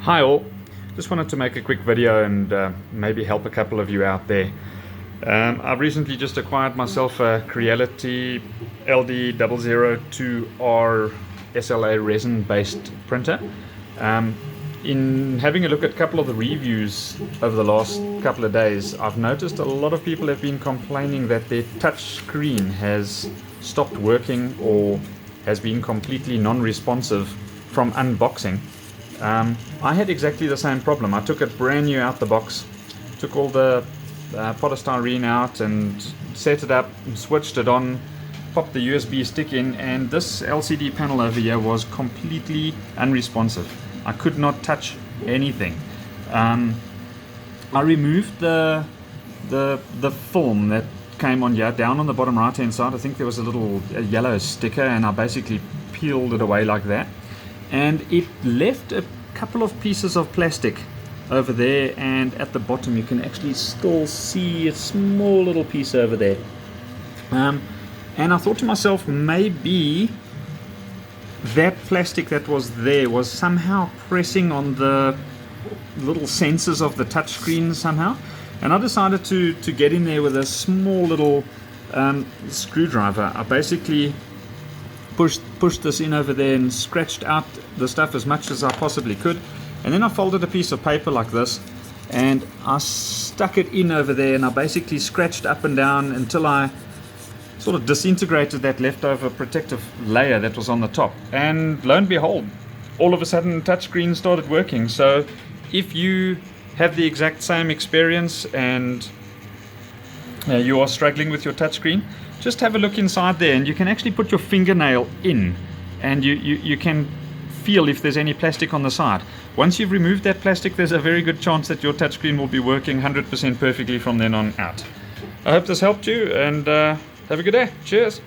Hi all, just wanted to make a quick video and maybe help a couple of you out there. I've recently just acquired myself a Creality LD-002R SLA resin based printer. In having a look at a couple of the reviews over the last couple of days, I've noticed a lot of people have been complaining that their touch screen has stopped working or has been completely non-responsive from unboxing. I had exactly the same problem. I took it brand new out the box, took all the polystyrene out and set it up, switched it on, popped the USB stick in, and this LCD panel over here was completely unresponsive. I could not touch anything. I removed the film that came on here down on the bottom right hand side. I think there was a little yellow sticker, and I basically peeled it away like that, and it left a couple of pieces of plastic over there, and at the bottom you can actually still see a small little piece over there. And I thought to myself, maybe that plastic that was there was somehow pressing on the little sensors of the touchscreen somehow, and I decided to get in there with a small little screwdriver. I basically pushed this in over there and scratched out the stuff as much as I possibly could, and then I folded a piece of paper like this and I stuck it in over there, and I basically scratched up and down until I sort of disintegrated that leftover protective layer that was on the top, and lo and behold, all of a sudden the touchscreen started working. So if you have the exact same experience and you are struggling with your touchscreen, just have a look inside there, and you can actually put your fingernail in and you can feel if there's any plastic on the side. Once you've removed that plastic, there's a very good chance that your touchscreen will be working 100% perfectly from then on out. I hope this helped you, and have a good day. Cheers.